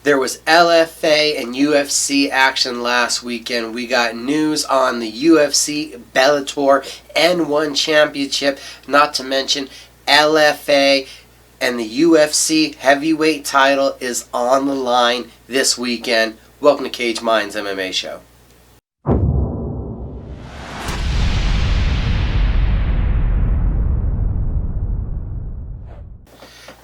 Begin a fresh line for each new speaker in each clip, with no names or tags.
There was LFA and UFC action last weekend. We got news on the UFC Bellator N1 Championship, not to mention LFA and the UFC heavyweight title is on the line this weekend. Welcome to Cage Minds MMA Show.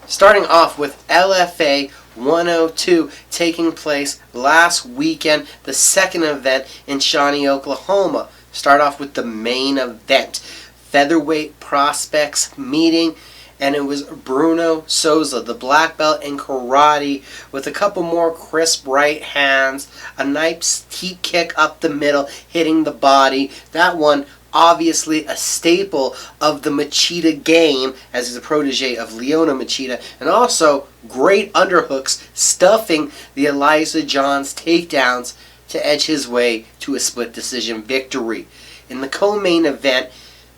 Starting off with LFA 102 taking place last weekend, the second event in Shawnee, Oklahoma. Start off with the main event. Featherweight prospects meeting, and it was Bruno Silva, the black belt in karate, with a couple more crisp right hands, a nice heat kick up the middle, hitting the body. That one obviously a staple of the Machida game, as he's a protege of Leona Machida, and also great underhooks, stuffing the Elijah Johns takedowns to edge his way to a split decision victory. In the co-main event,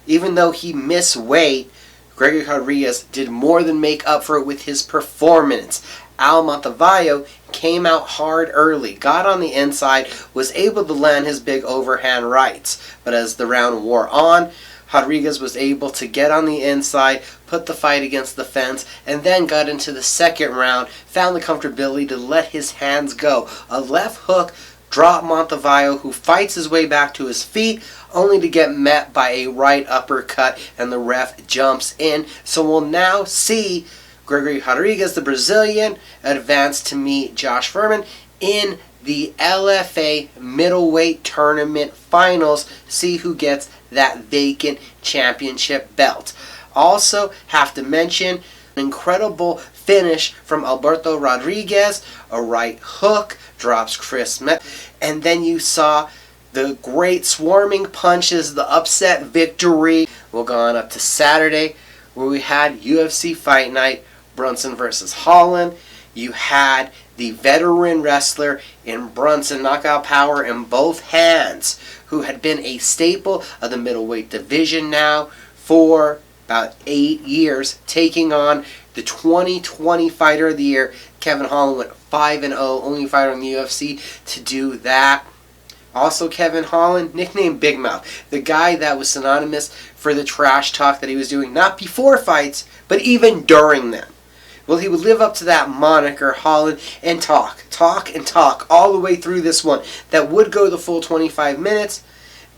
even though he missed weight, Gregory Rodriguez did more than make up for it with his performance. Al Montevallo came out hard early, got on the inside, was able to land his big overhand rights. But as the round wore on, Rodriguez was able to get on the inside, put the fight against the fence, and then got into the second round, found the comfortability to let his hands go. A left hook dropped Montevallo, who fights his way back to his feet, only to get met by a right uppercut, and the ref jumps in. So we'll now see Gregory Rodriguez, the Brazilian, advance to meet Josh Furman in the LFA middleweight tournament finals. See who gets that vacant championship belt. Also, have to mention an incredible finish from Alberto Rodriguez. A right hook drops Chris Met, and then you saw the great swarming punches, the upset victory. We'll go on up to Saturday, where we had UFC Fight Night, Brunson versus Holland. You had the veteran wrestler in Brunson, knockout power in both hands, who had been a staple of the middleweight division now for about 8 years, taking on the 2020 Fighter of the Year. Kevin Holland went 5-0, only fighter in the UFC to do that. Also, Kevin Holland, nicknamed Big Mouth, the guy that was synonymous for the trash talk that he was doing, not before fights, but even during them. Well, he would live up to that moniker, Holland, and talk all the way through this one. That would go the full 25 minutes,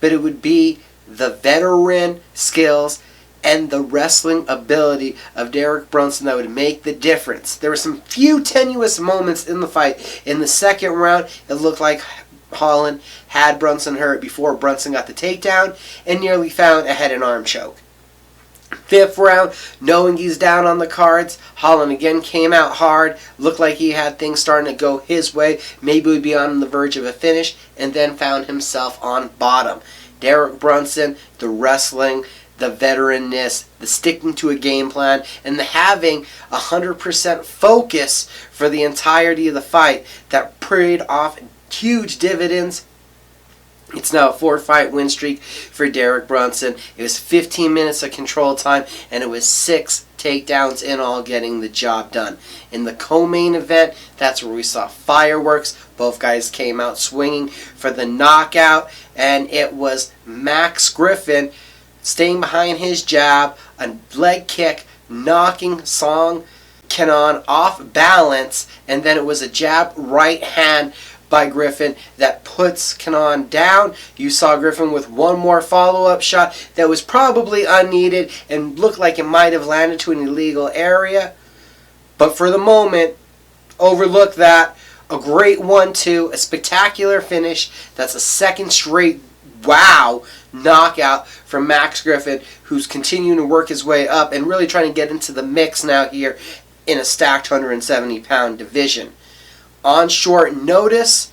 but it would be the veteran skills and the wrestling ability of Derek Brunson that would make the difference. There were some few tenuous moments in the fight. In the second round, it looked like Holland had Brunson hurt before Brunson got the takedown and nearly found a head and arm choke. Fifth round, knowing he's down on the cards, Holland again came out hard, looked like he had things starting to go his way, maybe would be on the verge of a finish, and then found himself on bottom. Derek Brunson, the wrestling, the veteranness, the sticking to a game plan, and the having 100% focus for the entirety of the fight that paid off huge dividends. It's now a 4-fight win streak for Derek Brunson. It was 15 minutes of control time, and it was 6 takedowns in all, getting the job done. In the co-main event, that's where we saw fireworks. Both guys came out swinging for the knockout, and it was Max Griffin staying behind his jab, a leg kick, knocking Song Kenan off balance, and then it was a jab right hand by Griffin that puts Kenan down. You saw Griffin with one more follow-up shot that was probably unneeded and looked like it might have landed to an illegal area. But for the moment, overlook that. A great 1-2, a spectacular finish. That's a second straight knockout from Max Griffin, who's continuing to work his way up and really trying to get into the mix now here in a stacked 170-pound division. On short notice,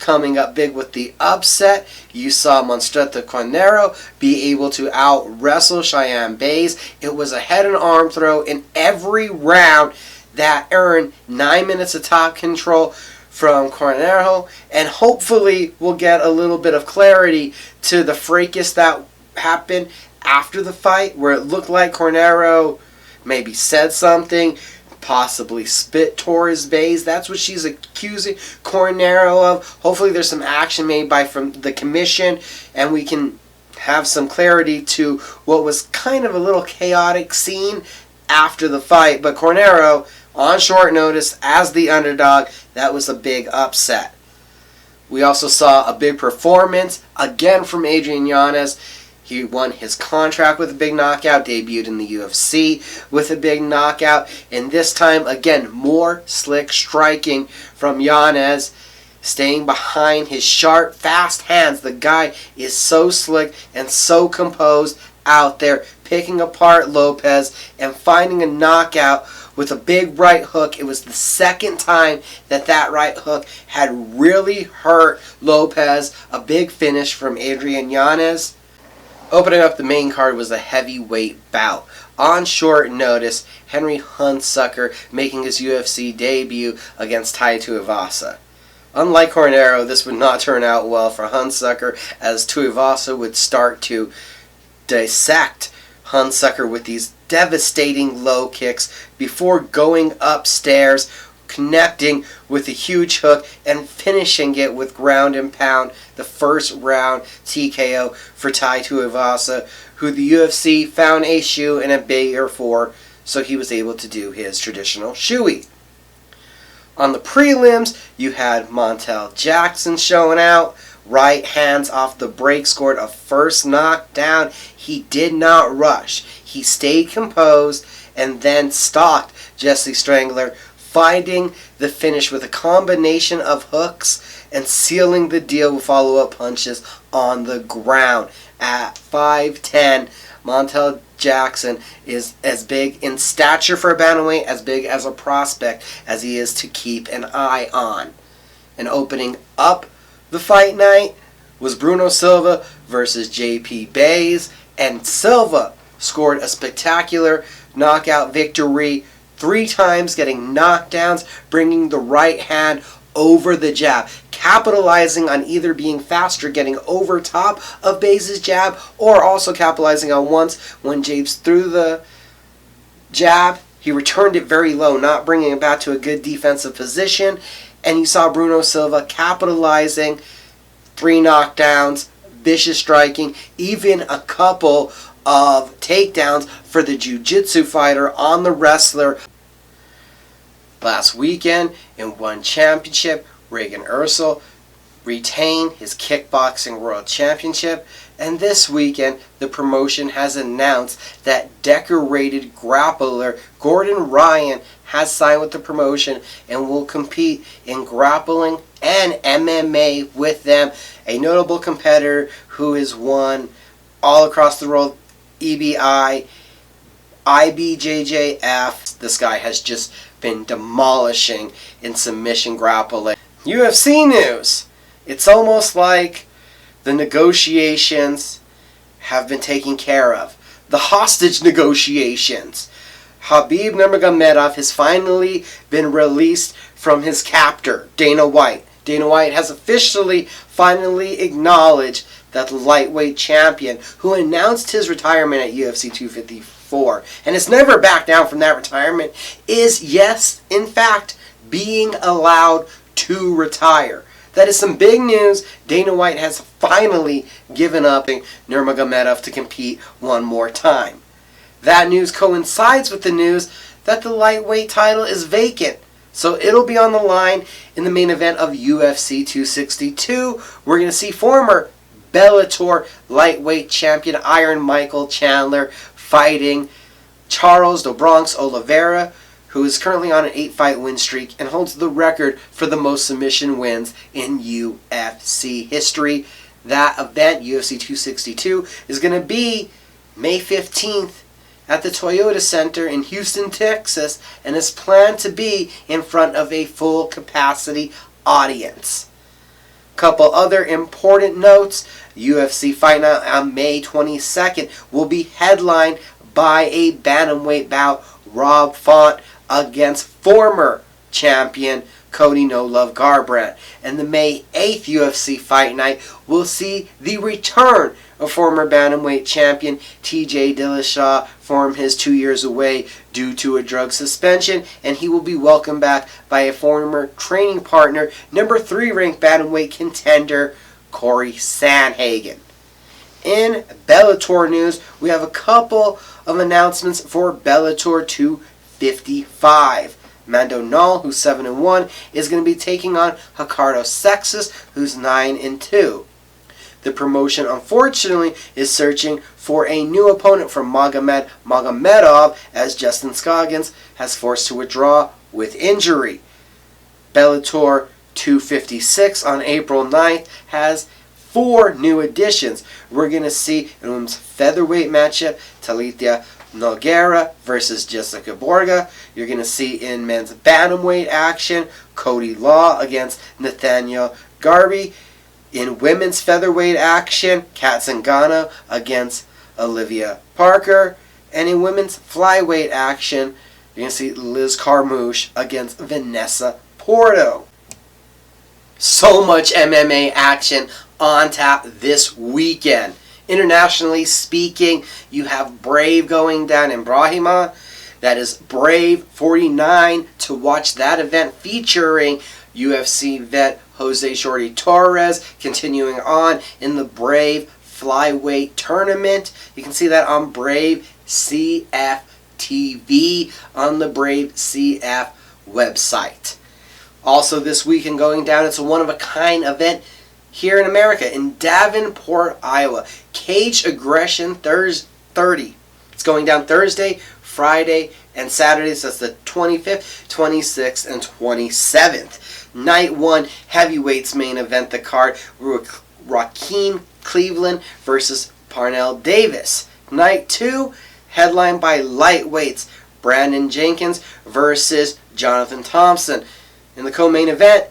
coming up big with the upset, you saw Monstretta Cornero be able to out-wrestle Cheyenne Bays. It was a head and arm throw in every round that earned 9 minutes of top control from Cornero, and hopefully we'll get a little bit of clarity to the fracas that happened after the fight, where it looked like Cornero maybe said something, possibly spit Torres Bays. That's what she's accusing Cornero of. Hopefully there's some action made from the commission, and we can have some clarity to what was kind of a little chaotic scene after the fight. But Cornero, on short notice, as the underdog, that was a big upset. We also saw a big performance, again from Adrian Yanez. He won his contract with a big knockout, debuted in the UFC with a big knockout, and this time, again, more slick striking from Yanez, staying behind his sharp, fast hands. The guy is so slick and so composed out there, picking apart Lopez and finding a knockout with a big right hook. It was the second time that right hook had really hurt Lopez. A big finish from Adrian Yanez. Opening up the main card was a heavyweight bout. On short notice, Henry Hunsucker making his UFC debut against Tai Tuivasa. Unlike Cornero, this would not turn out well for Hunsucker, as Tuivasa would start to dissect Hunsucker with these devastating low kicks before going upstairs, connecting with a huge hook and finishing it with ground and pound, the first round TKO for Tai Tuivasa, who the UFC found a shoe and a baiter for, so he was able to do his traditional shoey. On the prelims, you had Montel Jackson showing out. Right hands off the break, scored a first knockdown. He did not rush. He stayed composed and then stalked Jesse Strangler, finding the finish with a combination of hooks and sealing the deal with follow-up punches on the ground. At 5'10", Montel Jackson is as big in stature for a bantamweight, as big as a prospect as he is to keep an eye on. And opening up the fight night was Bruno Silva versus J.P. Bays, and Silva scored a spectacular knockout victory 3 times, getting knockdowns, bringing the right hand over the jab, capitalizing on either being faster, getting over top of Bays' jab, or also capitalizing on once when Japes threw the jab, he returned it very low, not bringing it back to a good defensive position, and you saw Bruno Silva capitalizing, 3 knockdowns, vicious striking, even a couple of takedowns for the jiu-jitsu fighter on the wrestler. Last weekend, in one championship, Reagan Ursel retained his kickboxing world championship, and this weekend the promotion has announced that decorated grappler Gordon Ryan has signed with the promotion and will compete in grappling and MMA with them. A notable competitor who has won all across the world, EBI, IBJJF. This guy has just been demolishing in submission grappling. UFC news. It's almost like the negotiations have been taken care of. The hostage negotiations. Khabib Nurmagomedov has finally been released from his captor, Dana White. Dana White has finally acknowledged that the lightweight champion, who announced his retirement at UFC 254 and has never backed down from that retirement, is, yes, in fact, being allowed to retire. That is some big news. Dana White has finally given up Nurmagomedov to compete one more time. That news coincides with the news that the lightweight title is vacant. So it'll be on the line in the main event of UFC 262. We're going to see former Bellator lightweight champion Iron Michael Chandler fighting Charles do Bronx Oliveira, who is currently on an 8-fight win streak and holds the record for the most submission wins in UFC history. That event, UFC 262, is going to be May 15th at the Toyota Center in Houston, Texas, and is planned to be in front of a full capacity audience. Couple other important notes. UFC Fight Night on May 22nd will be headlined by a bantamweight bout, Rob Font against former champion Cody No Love Garbrandt. And the May 8th UFC Fight Night will see the return of former bantamweight champion TJ Dillashaw from his 2 years away due to a drug suspension, and he will be welcomed back by a former training partner, number 3 ranked bantamweight contender, Corey Sandhagen. In Bellator news, we have a couple of announcements for Bellator 255. Mando Null, who's 7-1, is going to be taking on Ricardo Sextus, who's 9-2. The promotion, unfortunately, is searching for a new opponent for Magomed Magomedov, as Justin Scoggins has forced to withdraw with injury. Bellator 256 on April 9th has 4 new additions. We're going to see in women's featherweight matchup, Talita Nogueira versus Jessica Borga. You're going to see in men's bantamweight action, Cody Law against Nathaniel Garvey. In women's featherweight action, Kat Zingano against Olivia Parker. And in women's flyweight action, you're going to see Liz Carmouche against Vanessa Porto. So much MMA action on tap this weekend. Internationally speaking, you have Brave going down in Brahima. That is Brave 49 to watch that event featuring UFC vet Jose Shorty Torres continuing on in the Brave Flyweight Tournament. You can see that on Brave CF TV on the Brave CF website. Also this weekend going down, it's a one-of-a-kind event here in America in Davenport, Iowa. Cage Aggression 30. It's going down Thursday, Friday, and Saturday. So that's the 25th, 26th, and 27th. Night 1 heavyweights main event, the card, Joaquin Cleveland versus Parnell Davis. Night 2, headlined by lightweights, Brandon Jenkins versus Jonathan Thompson. In the co-main event,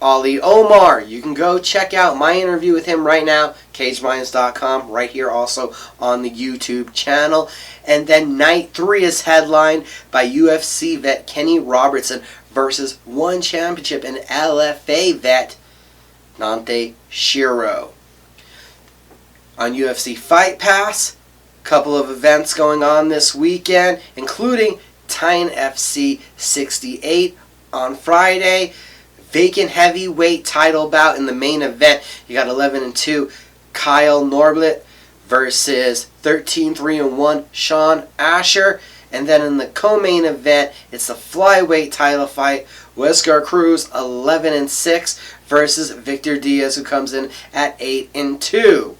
Ali Omar. You can go check out my interview with him right now, cageminds.com, right here also on the YouTube channel. And then night 3 is headlined by UFC vet Kenny Robertson versus one championship and LFA vet Nante Shiro. On UFC Fight Pass, a couple of events going on this weekend, including Titan FC 68 on Friday. Vacant heavyweight title bout in the main event. You got 11-2 Kyle Norblit versus 13-3-1 Sean Asher. And then in the co-main event, it's the flyweight title fight. Wesker Cruz 11-6 versus Victor Diaz, who comes in at 8-2.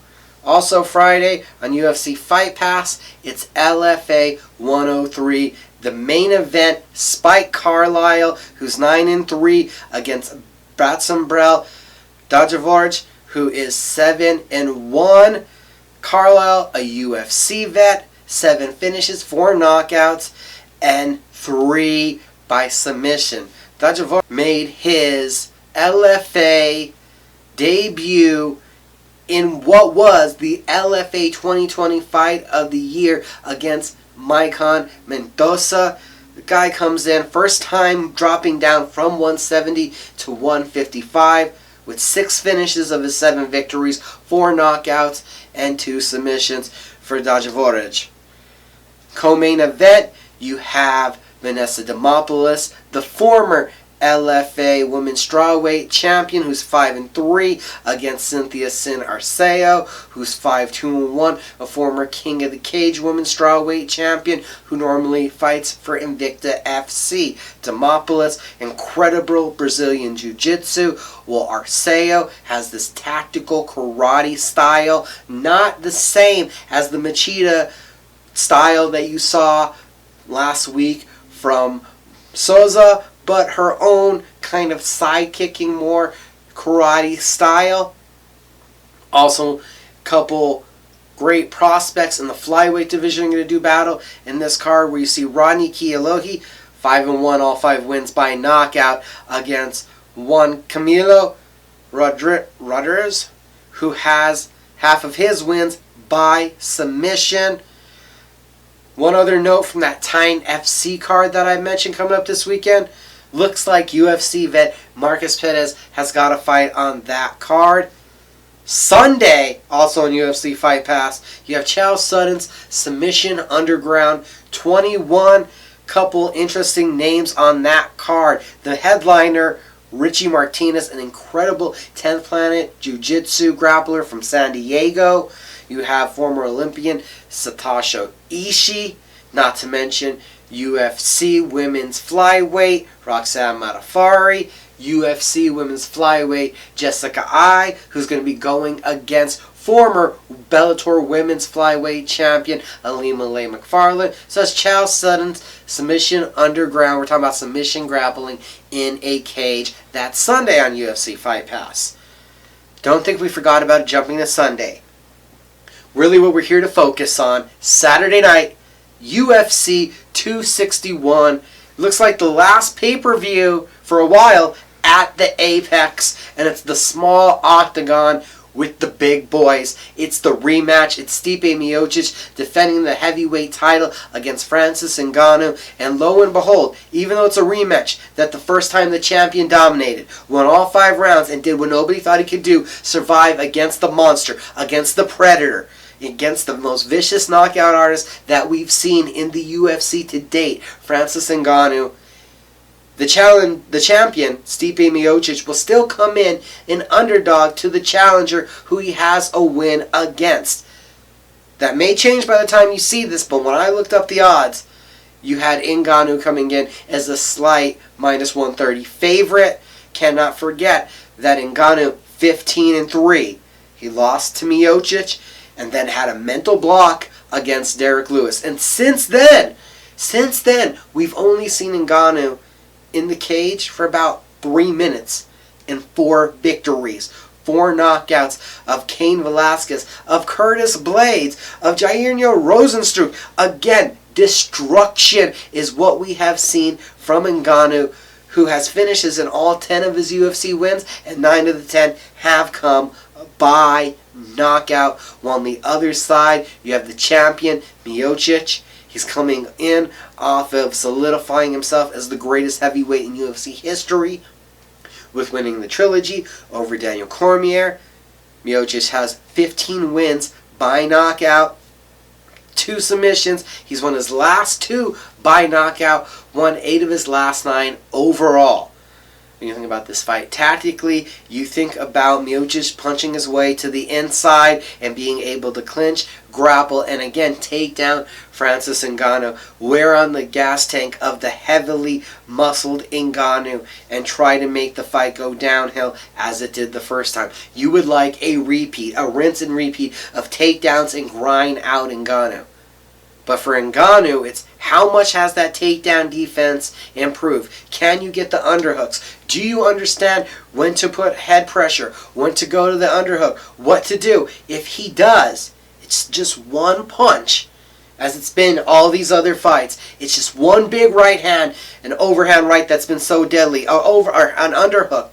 Also Friday on UFC Fight Pass, it's LFA 103. The main event, Spike Carlisle, who's 9-3, against Batsambrel Dajavovic, who is 7-1. Carlisle, a UFC vet, 7 finishes, 4 knockouts, and 3 by submission. Dajavovic made his LFA debut in what was the LFA 2020 Fight of the Year against Maicon Mendoza. The guy comes in, first time dropping down from 170 to 155 with 6 finishes of his 7 victories, 4 knockouts, and 2 submissions for Dajavovic. Co-main event, you have Vanessa Demopoulos, the former LFA Women's Strawweight Champion, who's 5-3, against Cynthia Sin Arceo, who's 5-2-1, a former King of the Cage Women's Strawweight Champion, who normally fights for Invicta FC. Demopoulos, incredible Brazilian Jiu-Jitsu, while Arceo has this tactical karate style, not the same as the Machida style that you saw last week from Souza, but her own kind of side-kicking, more karate style. Also, a couple great prospects in the flyweight division are going to do battle in this card, where you see Rodney Kialohi, 5-1, all 5 wins by knockout, against Juan Camilo Rodriguez, who has half of his wins by submission. One other note from that Titan FC card that I mentioned coming up this weekend. Looks like UFC vet Marcus Perez has got a fight on that card. Sunday, also on UFC Fight Pass, you have Chael Sonnen's Submission Underground 21. Couple interesting names on that card. The headliner, Richie Martinez, an incredible 10th Planet Jiu-Jitsu grappler from San Diego. You have former Olympian Satoshi Ishii, not to mention UFC Women's Flyweight Roxanne Modafferi, UFC Women's Flyweight Jessica Ai, who's going to be going against former Bellator Women's Flyweight Champion Alima Leigh McFarland. So that's Chael Sonnen's Submission Underground. We're talking about submission grappling in a cage. That's Sunday on UFC Fight Pass. Don't think we forgot about jumping to Sunday. Really what we're here to focus on, Saturday night, UFC 261. Looks like the last pay-per-view for a while at the Apex, and it's the small octagon with the big boys. It's the rematch. It's Stipe Miocic defending the heavyweight title against Francis Ngannou, and lo and behold, even though it's a rematch, that the first time the champion dominated, won all 5 rounds, and did what nobody thought he could do, survive against the monster, against the predator, against the most vicious knockout artist that we've seen in the UFC to date, Francis Ngannou. The champion, Stipe Miocic, will still come in an underdog to the challenger who he has a win against. That may change by the time you see this, but when I looked up the odds, you had Ngannou coming in as a slight -130 favorite. Cannot forget that Ngannou 15-3. He lost to Miocic and then had a mental block against Derek Lewis. And since then, we've only seen Ngannou in the cage for about 3 minutes and 4 victories. 4 knockouts of Cain Velasquez, of Curtis Blades, of Jairnyo Rozenstruik. Again, destruction is what we have seen from Ngannou, who has finishes in all 10 of his UFC wins, and 9 of the 10 have come by knockout. While on the other side, you have the champion, Miocic. He's coming in off of solidifying himself as the greatest heavyweight in UFC history with winning the trilogy over Daniel Cormier. Miocic has 15 wins by knockout, 2 submissions. He's won his last 2 by knockout, won 8 of his last 9 overall. When you think about this fight tactically, you think about Miocic punching his way to the inside and being able to clinch, grapple, and again take down Francis Ngannou. Wear on the gas tank of the heavily muscled Ngannou and try to make the fight go downhill as it did the first time. You would like a repeat, a rinse and repeat of takedowns and grind out Ngannou. But for Ngannou, it's how much has that takedown defense improved? Can you get the underhooks? Do you understand when to put head pressure, when to go to the underhook, what to do? If he does, it's just one punch, as it's been all these other fights. It's just one big right hand, an overhand right that's been so deadly, or an underhook.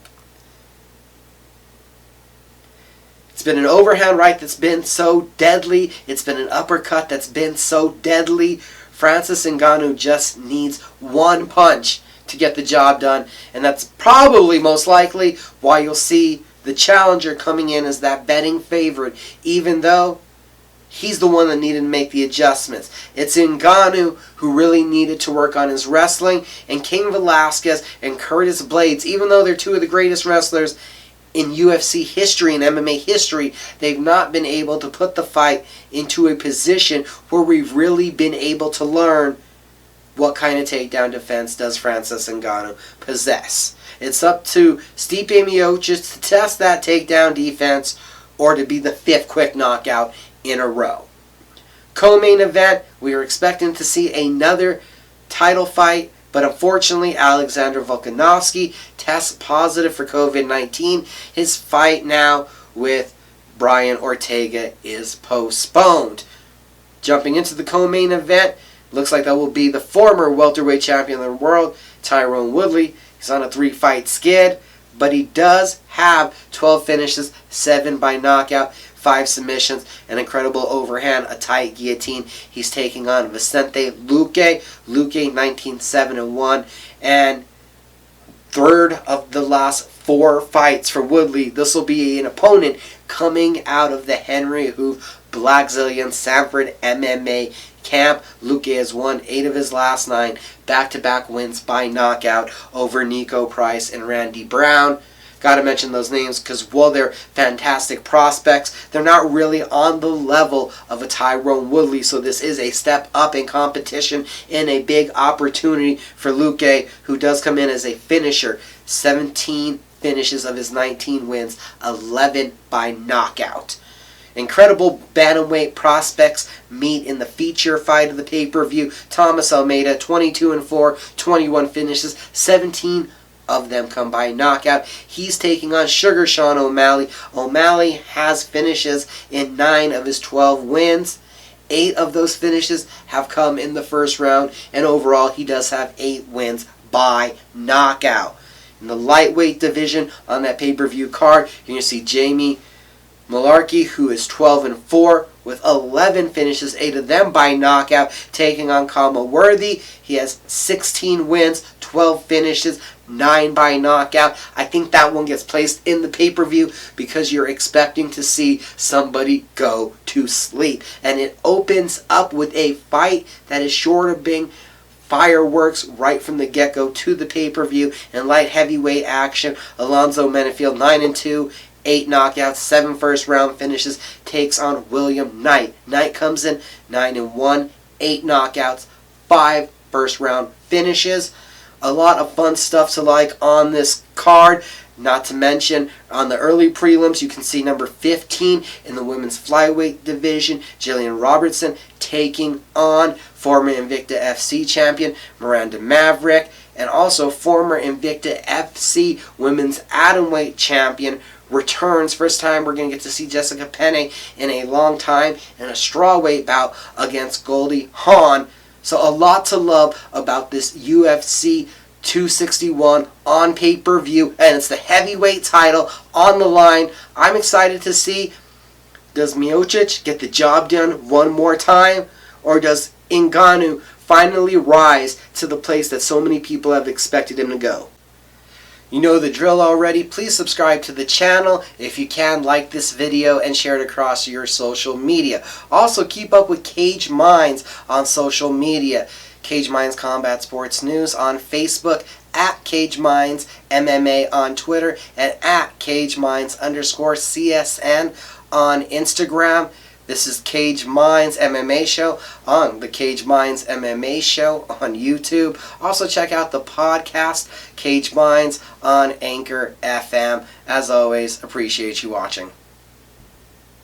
It's been an overhand right that's been so deadly. It's been an uppercut that's been so deadly. Francis Ngannou just needs one punch to get the job done. And that's probably most likely why you'll see the challenger coming in as that betting favorite, even though he's the one that needed to make the adjustments. It's Ngannou who really needed to work on his wrestling. And Cain Velasquez and Curtis Blades, even though they're 2 of the greatest wrestlers in UFC history and MMA history, they've not been able to put the fight into a position where we've really been able to learn what kind of takedown defense does Francis Ngannou possess. It's up to Stipe Miocic to test that takedown defense or to be the 5th quick knockout in a row. Co-main event, we are expecting to see another title fight, but unfortunately, Alexander Volkanovski tests positive for COVID-19. His fight now with Brian Ortega is postponed. Jumping into the co-main event, looks like that will be the former welterweight champion of the world, Tyrone Woodley. He's on a 3-fight skid, but he does have 12 finishes, 7 by knockout, 5 submissions, an incredible overhand, a tight guillotine. He's taking on Vicente Luque. Luque 19-7-1. And third of the last 4 fights for Woodley. This will be an opponent coming out of the Henry Hoof Blackzilian Sanford MMA camp. Luque has won 8 of his last 9 back-to-back wins by knockout over Nico Price and Randy Brown. Got to mention those names because while they're fantastic prospects, they're not really on the level of a Tyrone Woodley. So this is a step up in competition and a big opportunity for Luque, who does come in as a finisher. 17 finishes of his 19 wins, 11 by knockout. Incredible bantamweight prospects meet in the feature fight of the pay-per-view. Thomas Almeida, 22-4, 21 finishes, 17 of them come by knockout. He's taking on Sugar Sean O'Malley. O'Malley has finishes in 9 of his 12 wins. 8 of those finishes have come in the first round, and overall he does have 8 wins by knockout. In the lightweight division on that pay-per-view card, you're going to see Jamie Malarkey, who is 12-4 with 11 finishes, 8 of them by knockout, taking on Kama Worthy. He has 16 wins, 12 finishes, 9 by knockout. I think that one gets placed in the pay-per-view because you're expecting to see somebody go to sleep. And it opens up with a fight that is sure of being fireworks right from the get-go to the pay-per-view. In light heavyweight action, Alonzo Menefield, 9-2, 8 knockouts, 7 first-round finishes, takes on William Knight. Knight comes in 9-1, 8 knockouts, 5 first-round finishes. A lot of fun stuff to like on this card. Not to mention, on the early prelims, you can see number 15 in the women's flyweight division, Jillian Robertson, taking on former Invicta FC champion Miranda Maverick, and also former Invicta FC women's atomweight champion returns. First time we're going to get to see Jessica Penne in a long time in a strawweight bout against Goldie Hawn. So a lot to love about this UFC 261 on pay-per-view, and it's the heavyweight title on the line. I'm excited to see, does Miocic get the job done one more time, or does Ngannou finally rise to the place that so many people have expected him to go? You know the drill already. Please subscribe to the channel. If you can, like this video and share it across your social media. Also, keep up with Cage Minds on social media. Cage Minds Combat Sports News on Facebook, at Cage Minds MMA on Twitter, and at Cage Minds_CSN on Instagram. This is Cage Minds MMA Show on the Cage Minds MMA Show on YouTube. Also check out the podcast, Cage Minds, on Anchor FM. As always, appreciate you watching.